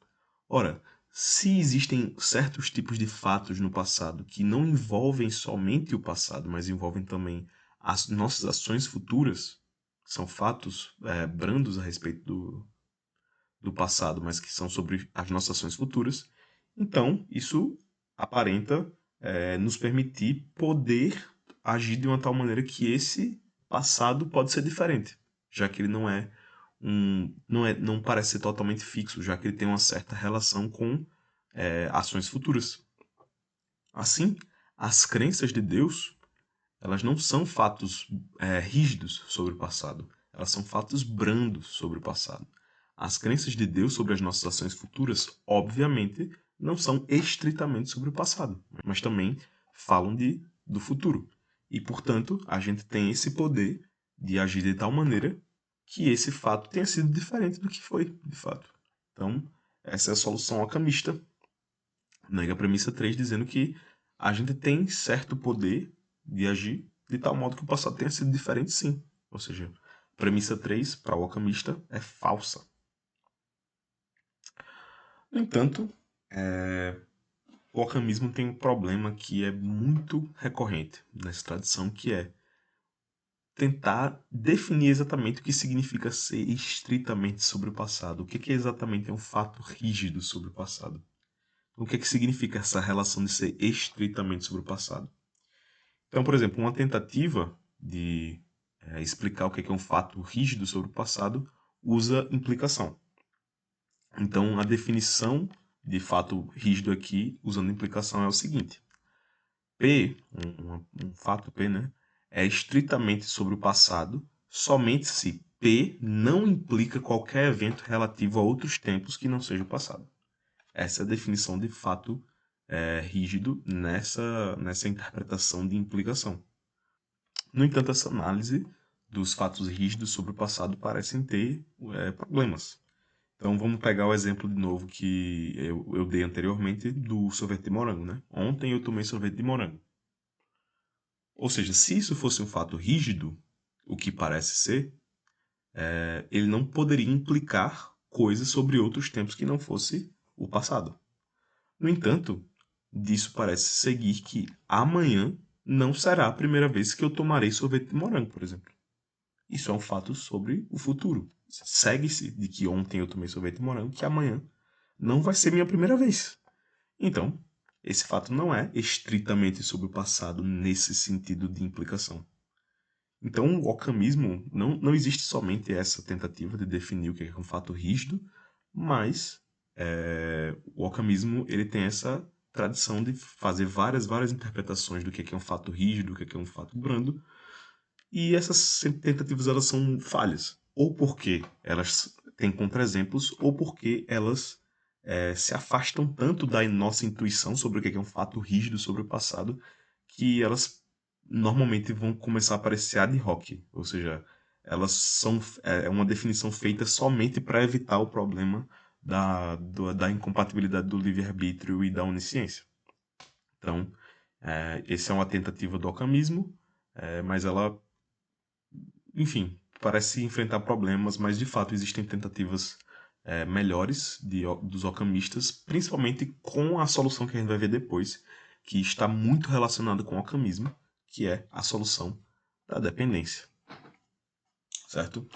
Ora, se existem certos tipos de fatos no passado que não envolvem somente o passado, mas envolvem também as nossas ações futuras, são fatos brandos a respeito do passado, mas que são sobre as nossas ações futuras, então isso aparenta nos permitir poder agir de uma tal maneira que esse passado pode ser diferente, já que ele não parece ser totalmente fixo, já que ele tem uma certa relação com ações futuras. Assim, as crenças de Deus, elas não são fatos rígidos sobre o passado, elas são fatos brandos sobre o passado. As crenças de Deus sobre as nossas ações futuras, obviamente, não são estritamente sobre o passado, mas também falam do futuro. E, portanto, a gente tem esse poder de agir de tal maneira que esse fato tenha sido diferente do que foi, de fato. Então, essa é a solução alquimista. Nega a premissa 3, dizendo que a gente tem certo poder de agir de tal modo que o passado tenha sido diferente, sim. Ou seja, premissa 3 para o alquimista é falsa. No entanto, o alquimismo tem um problema que é muito recorrente nessa tradição, que é tentar definir exatamente o que significa ser estritamente sobre o passado. O que é exatamente um fato rígido sobre o passado? O que significa essa relação de ser estritamente sobre o passado? Então, por exemplo, uma tentativa de explicar o que é um fato rígido sobre o passado usa implicação. Então, a definição de fato rígido aqui, usando implicação, é o seguinte. P, um fato P, né, é estritamente sobre o passado somente se P não implica qualquer evento relativo a outros tempos que não seja o passado. Essa é a definição de fato rígido nessa interpretação de implicação. No entanto, essa análise dos fatos rígidos sobre o passado parecem ter problemas. Então vamos pegar o exemplo de novo que eu dei anteriormente do sorvete de morango, né? Ontem eu tomei sorvete de morango. Ou seja, se isso fosse um fato rígido, o que parece ser, ele não poderia implicar coisas sobre outros tempos que não fosse o passado. No entanto, disso parece seguir que amanhã não será a primeira vez que eu tomarei sorvete de morango, por exemplo. Isso é um fato sobre o futuro. Segue-se de que ontem eu tomei sorvete de morango, que amanhã não vai ser minha primeira vez. Então, esse fato não é estritamente sobre o passado nesse sentido de implicação. Então, o alquimismo não existe somente essa tentativa de definir o que é um fato rígido, mas o alquimismo ele tem essa tradição de fazer várias interpretações do que é um fato rígido, do que é um fato brando, e essas tentativas elas são falhas, ou porque elas têm contra-exemplos, ou porque elas se afastam tanto da nossa intuição sobre o que é um fato rígido sobre o passado, que elas normalmente vão começar a parecer ad hoc, ou seja, elas são uma definição feita somente para evitar o problema da incompatibilidade do livre-arbítrio e da onisciência. Então, essa é uma tentativa do alquimismo, mas ela, enfim, parece enfrentar problemas, mas de fato existem tentativas melhores dos alquimistas, principalmente com a solução que a gente vai ver depois, que está muito relacionada com o alquimismo, que é a solução da dependência. Certo?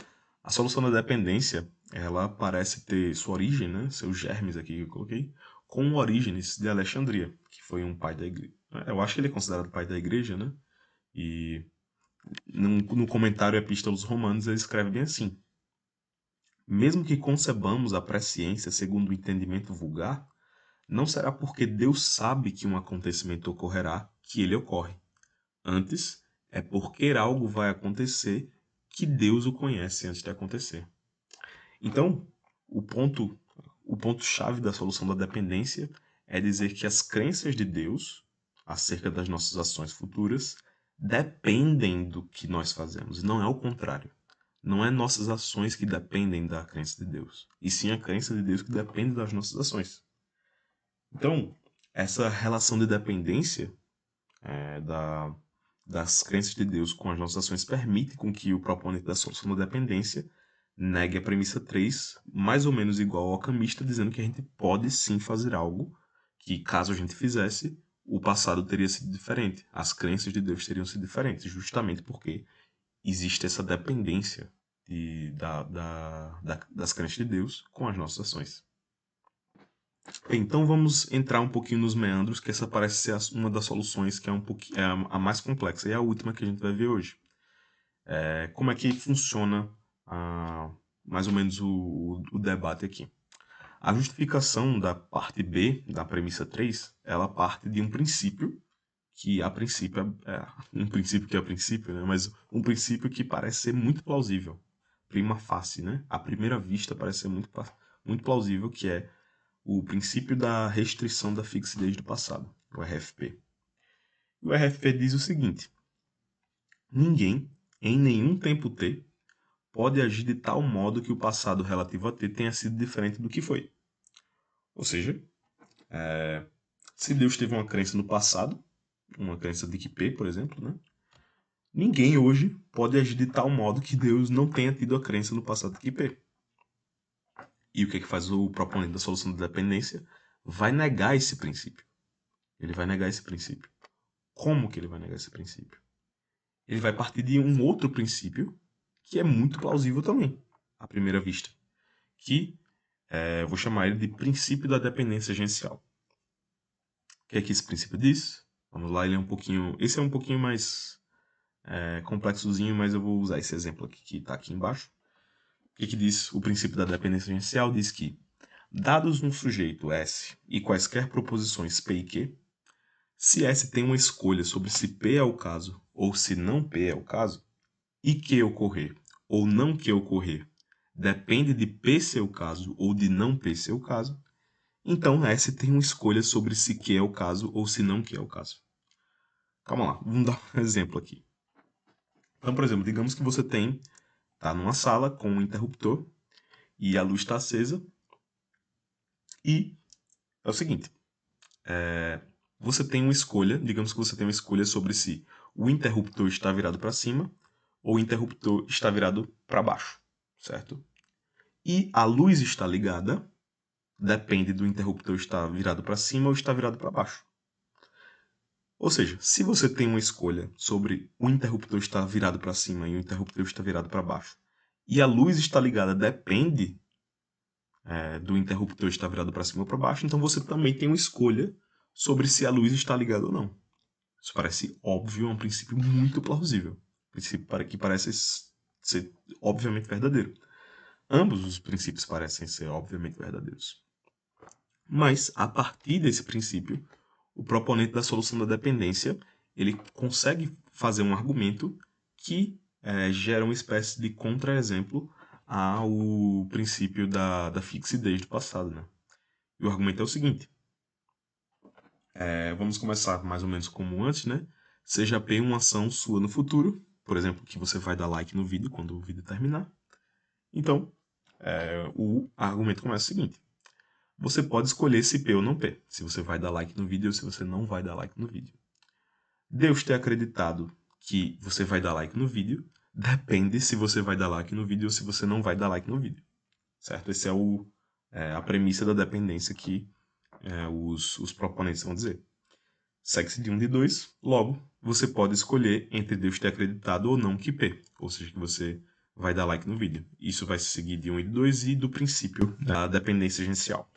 A solução da dependência, ela parece ter sua origem, né, seus germes aqui que eu coloquei, com Orígenes de Alexandria, que foi um pai da igreja. Eu acho que ele é considerado pai da igreja, né? E no comentário Epístola aos Romanos ele escreve bem assim: mesmo que concebamos a presciência segundo o entendimento vulgar, não será porque Deus sabe que um acontecimento ocorrerá que ele ocorre. Antes, é porque algo vai acontecer que Deus o conhece antes de acontecer. Então, o ponto-chave da solução da dependência é dizer que as crenças de Deus acerca das nossas ações futuras dependem do que nós fazemos, e não é o contrário. Não é nossas ações que dependem da crença de Deus, e sim a crença de Deus que depende das nossas ações. Então, essa relação de dependência das crenças de Deus com as nossas ações permite com que o proponente da solução da dependência negue a premissa 3, mais ou menos igual ao alquimista, dizendo que a gente pode sim fazer algo que, caso a gente fizesse, o passado teria sido diferente. As crenças de Deus teriam sido diferentes, justamente porque existe essa dependência das crenças de Deus com as nossas ações. Então vamos entrar um pouquinho nos meandros, que essa parece ser uma das soluções que é a mais complexa e a última que a gente vai ver hoje. Como é que funciona mais ou menos o debate aqui. A justificação da parte B, da premissa 3, ela parte de um princípio, que a princípio um princípio que é princípio, né? Mas um princípio que parece ser muito plausível. Prima facie, né? À primeira vista parece ser muito plausível, que é o princípio da restrição da fixidez do passado, o RFP. O RFP diz o seguinte: ninguém, em nenhum tempo T, pode agir de tal modo que o passado relativo a T tenha sido diferente do que foi. Ou seja, se Deus teve uma crença no passado, uma crença de que P, por exemplo, né? Ninguém hoje pode agir de tal modo que Deus não tenha tido a crença no passado de que P. E o que faz o proponente da solução da dependência? Vai negar esse princípio. Ele vai negar esse princípio. Como que ele vai negar esse princípio? Ele vai partir de um outro princípio que é muito plausível também, à primeira vista. Que vou chamar ele de princípio da dependência agencial. O que é que esse princípio diz? Vamos lá, ele é um pouquinho... Esse é um pouquinho mais complexozinho, mas eu vou usar esse exemplo aqui que está aqui embaixo. O que diz o princípio da dependência agencial? Diz que, dados um sujeito S e quaisquer proposições P e Q, se S tem uma escolha sobre se P é o caso ou se não P é o caso, e Q ocorrer ou não Q ocorrer depende de P ser o caso ou de não P ser o caso, então S tem uma escolha sobre se Q é o caso ou se não Q é o caso. Calma lá, vamos dar um exemplo aqui. Então, por exemplo, digamos que você está numa sala com um interruptor e a luz está acesa. E é o seguinte, você tem uma escolha, digamos que você tem uma escolha sobre se o interruptor está virado para cima ou o interruptor está virado para baixo, certo? E a luz está ligada, depende do interruptor estar virado para cima ou estar virado para baixo. Ou seja, se você tem uma escolha sobre o interruptor estar virado para cima e o interruptor está virado para baixo, e a luz está ligada depende do interruptor estar virado para cima ou para baixo, então você também tem uma escolha sobre se a luz está ligada ou não. Isso parece óbvio, é um princípio muito plausível. Um princípio que parece ser obviamente verdadeiro. Ambos os princípios parecem ser obviamente verdadeiros. Mas, a partir desse princípio, o proponente da solução da dependência ele consegue fazer um argumento que gera uma espécie de contra-exemplo ao princípio da fixidez do passado. Né? E o argumento é o seguinte. Vamos começar mais ou menos como antes, né? Seja P uma ação sua no futuro, por exemplo, que você vai dar like no vídeo quando o vídeo terminar. Então, o argumento começa o seguinte. Você pode escolher se P ou não P, se você vai dar like no vídeo ou se você não vai dar like no vídeo. Deus ter acreditado que você vai dar like no vídeo depende se você vai dar like no vídeo ou se você não vai dar like no vídeo. Certo? Essa é a premissa da dependência que os proponentes vão dizer. Segue-se de 1 de 2, logo, você pode escolher entre Deus ter acreditado ou não que P, ou seja, que você vai dar like no vídeo. Isso vai se seguir de 1 e de 2 e do princípio da dependência agencial.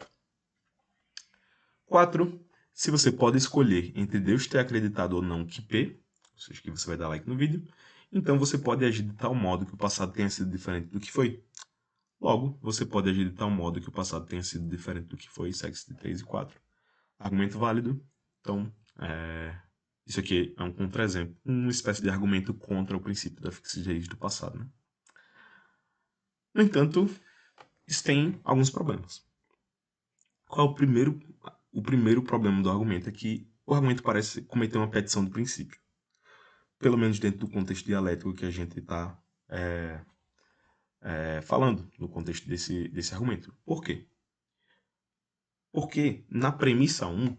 4. Se você pode escolher entre Deus ter acreditado ou não que P, ou seja, que você vai dar like no vídeo, então você pode agir de tal modo que o passado tenha sido diferente do que foi. Logo, você pode agir de tal modo que o passado tenha sido diferente do que foi, segue-se de 3 e 4. Argumento válido. Então, isso aqui é um contra-exemplo, uma espécie de argumento contra o princípio da fixidez do passado. Né? No entanto, isso tem alguns problemas. Qual é o primeiro problema do argumento? É que o argumento parece cometer uma petição de princípio. Pelo menos dentro do contexto dialético que a gente está falando, no contexto desse argumento. Por quê? Porque na premissa 1,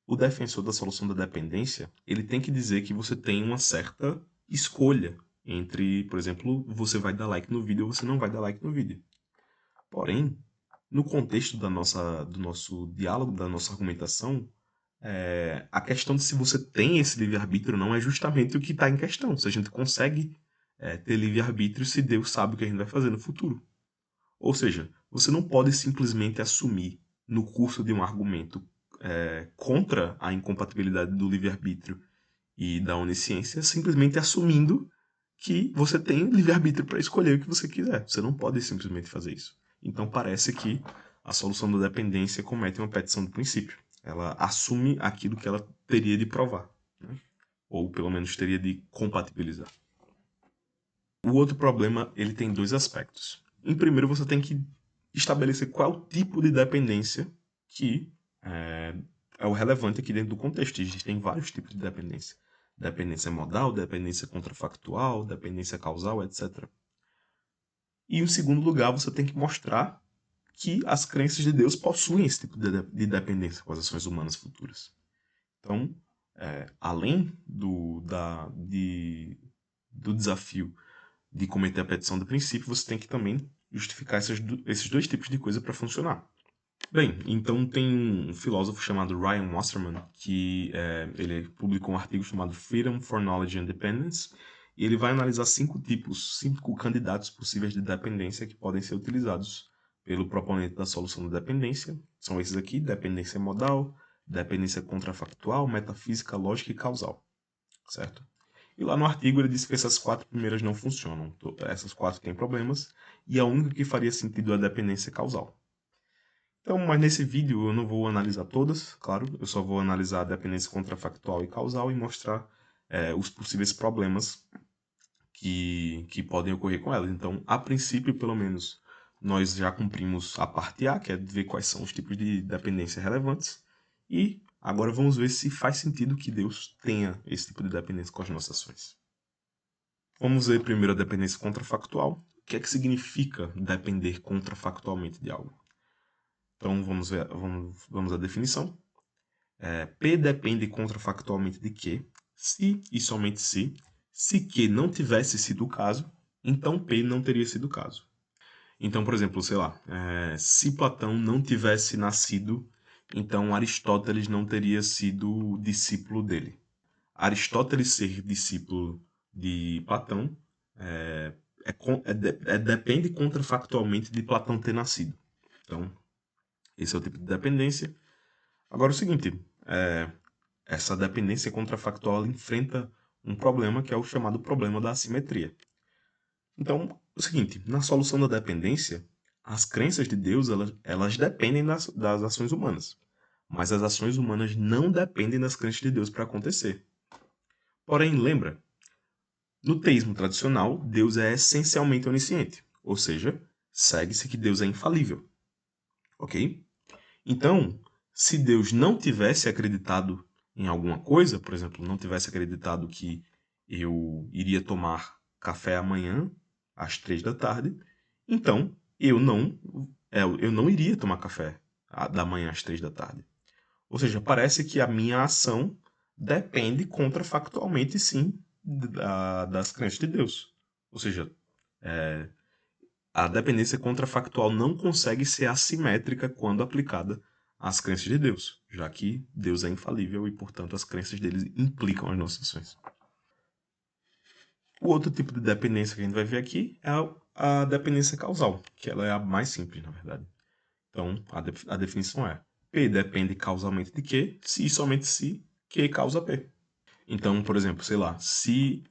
o defensor da solução da dependência ele tem que dizer que você tem uma certa escolha entre, por exemplo, você vai dar like no vídeo ou você não vai dar like no vídeo. Porém, no contexto do nosso diálogo, da nossa argumentação, a questão de se você tem esse livre-arbítrio não é justamente o que está em questão. Se a gente consegue ter livre-arbítrio se Deus sabe o que a gente vai fazer no futuro. Ou seja, você não pode simplesmente assumir no curso de um argumento contra a incompatibilidade do livre-arbítrio e da onisciência, simplesmente assumindo que você tem livre-arbítrio para escolher o que você quiser. Você não pode simplesmente fazer isso. Então parece que a solução da dependência comete uma petição do princípio. Ela assume aquilo que ela teria de provar, né? Ou pelo menos teria de compatibilizar. O outro problema, ele tem dois aspectos. Em primeiro, você tem que estabelecer qual é o tipo de dependência que é o relevante aqui dentro do contexto. Existem vários tipos de dependência. Dependência modal, dependência contrafactual, dependência causal, etc. E em segundo lugar, você tem que mostrar que as crenças de Deus possuem esse tipo de dependência com as ações humanas futuras. Então, além do desafio de cometer a petição do princípio, você tem que também justificar esses dois tipos de coisa para funcionar. Bem, então tem um filósofo chamado Ryan Wasserman, que ele publicou um artigo chamado Freedom for Knowledge and Dependence, e ele vai analisar 5 candidatos possíveis de dependência que podem ser utilizados pelo proponente da solução da dependência. São esses aqui: dependência modal, dependência contrafactual, metafísica, lógica e causal. Certo? E lá no artigo ele diz que essas 4 primeiras não funcionam. Essas 4 têm problemas, e a única que faria sentido é a dependência causal. Então, mas nesse vídeo eu não vou analisar todas, claro, eu só vou analisar a dependência contrafactual e causal e mostrar os possíveis problemas que podem ocorrer com elas. Então, a princípio, pelo menos, nós já cumprimos a parte A, que é ver quais são os tipos de dependência relevantes, e agora vamos ver se faz sentido que Deus tenha esse tipo de dependência com as nossas ações. Vamos ver primeiro a dependência contrafactual. O que é que significa depender contrafactualmente de algo? Então vamos à definição. P depende contrafactualmente de Q, se e somente se Q não tivesse sido o caso, então P não teria sido o caso. Então, por exemplo, sei lá, se Platão não tivesse nascido, então Aristóteles não teria sido discípulo dele. Aristóteles ser discípulo de Platão depende contrafactualmente de Platão ter nascido. Então, esse é o tipo de dependência. Agora, o seguinte, essa dependência contrafactual enfrenta um problema que é o chamado problema da assimetria. Então, o seguinte, na solução da dependência, as crenças de Deus elas dependem das ações humanas, mas as ações humanas não dependem das crenças de Deus para acontecer. Porém, lembra, no teísmo tradicional, Deus é essencialmente onisciente, ou seja, segue-se que Deus é infalível. Ok? Então, se Deus não tivesse acreditado em alguma coisa, por exemplo, não tivesse acreditado que eu iria tomar café amanhã, às 3 da tarde, então eu não iria tomar café da manhã às 3 da tarde. Ou seja, parece que a minha ação depende contrafactualmente, sim, das crenças de Deus. Ou seja, a dependência contrafactual não consegue ser assimétrica quando aplicada às crenças de Deus, já que Deus é infalível e, portanto, as crenças dele implicam as nossas ações. O outro tipo de dependência que a gente vai ver aqui é a dependência causal, que ela é a mais simples, na verdade. Então, a definição é: P depende causalmente de Q, se e somente se Q causa P. Então, por exemplo, sei lá, se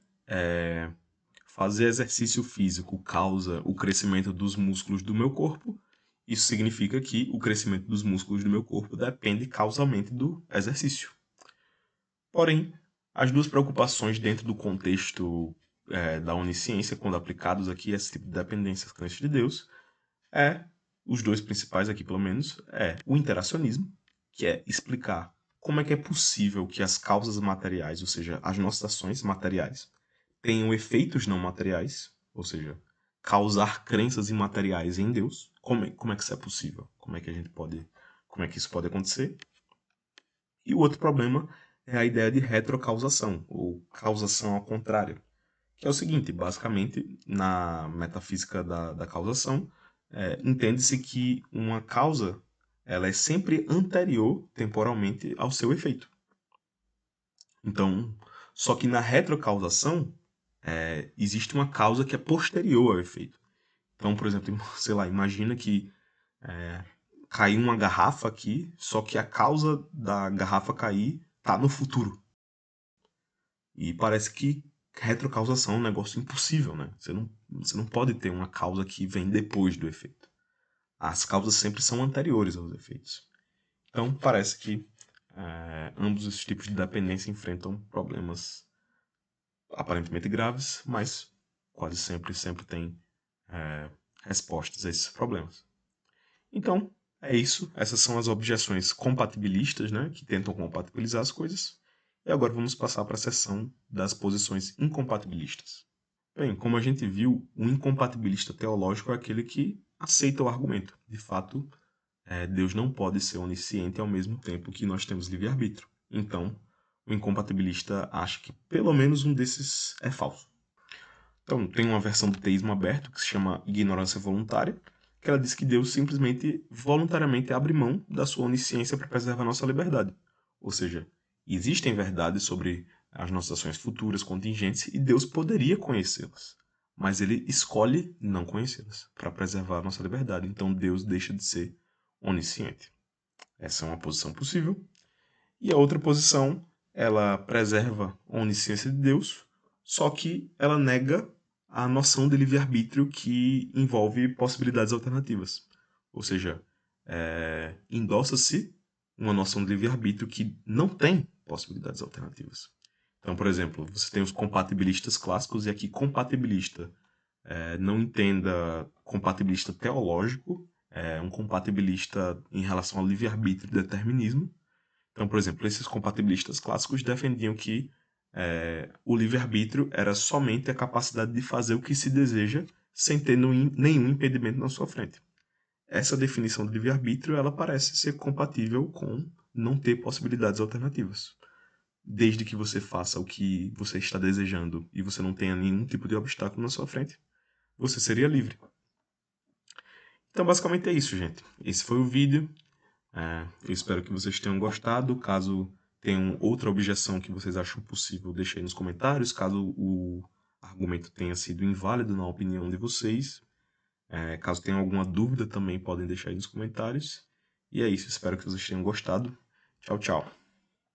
fazer exercício físico causa o crescimento dos músculos do meu corpo, isso significa que o crescimento dos músculos do meu corpo depende causalmente do exercício. Porém, as duas preocupações dentro do contexto da onisciência, quando aplicados aqui a esse tipo de dependência às crenças de Deus, os dois principais aqui pelo menos, o interacionismo, que é explicar como é que é possível que as causas materiais, ou seja, as nossas ações materiais, tenham efeitos não materiais, ou seja, causar crenças imateriais em Deus. Como é que isso é possível? Como é que isso pode acontecer? E o outro problema é a ideia de retrocausação, ou causação ao contrário, que é o seguinte, basicamente, na metafísica da causação, entende-se que uma causa ela é sempre anterior temporalmente ao seu efeito. Então, só que na retrocausação, existe uma causa que é posterior ao efeito. Então, por exemplo, sei lá, imagina que caiu uma garrafa aqui, só que a causa da garrafa cair tá no futuro. E parece que retrocausação é um negócio impossível, né? Você não pode ter uma causa que vem depois do efeito. As causas sempre são anteriores aos efeitos. Então, parece que ambos esses tipos de dependência enfrentam problemas aparentemente graves, mas quase sempre tem respostas a esses problemas. Então, é isso. Essas são as objeções compatibilistas, né, que tentam compatibilizar as coisas. E agora vamos passar para a seção das posições incompatibilistas. Bem, como a gente viu, o incompatibilista teológico é aquele que aceita o argumento. De fato, Deus não pode ser onisciente ao mesmo tempo que nós temos livre-arbítrio. Então, o incompatibilista acha que pelo menos um desses é falso. Então, tem uma versão do teísmo aberto que se chama ignorância voluntária, que ela diz que Deus simplesmente, voluntariamente abre mão da sua onisciência para preservar a nossa liberdade. Ou seja, existem verdades sobre as nossas ações futuras, contingentes, e Deus poderia conhecê-las. Mas ele escolhe não conhecê-las para preservar a nossa liberdade. Então Deus deixa de ser onisciente. Essa é uma posição possível. E a outra posição, ela preserva a onisciência de Deus, só que ela nega a noção de livre-arbítrio que envolve possibilidades alternativas. Ou seja, endossa-se uma noção de livre-arbítrio que não tem possibilidades alternativas. Então, por exemplo, você tem os compatibilistas clássicos, e aqui compatibilista não entenda compatibilista teológico, um compatibilista em relação ao livre-arbítrio e determinismo. Então, por exemplo, esses compatibilistas clássicos defendiam que o livre-arbítrio era somente a capacidade de fazer o que se deseja sem ter nenhum impedimento na sua frente. Essa definição de livre-arbítrio ela parece ser compatível com não ter possibilidades alternativas. Desde que você faça o que você está desejando e você não tenha nenhum tipo de obstáculo na sua frente, você seria livre. Então, basicamente é isso, gente. Esse foi o vídeo. Eu espero que vocês tenham gostado. Caso tenham outra objeção que vocês acham possível, deixem aí nos comentários. Caso o argumento tenha sido inválido na opinião de vocês. Caso tenham alguma dúvida, também podem deixar aí nos comentários. E é isso. Espero que vocês tenham gostado. Tchau, tchau.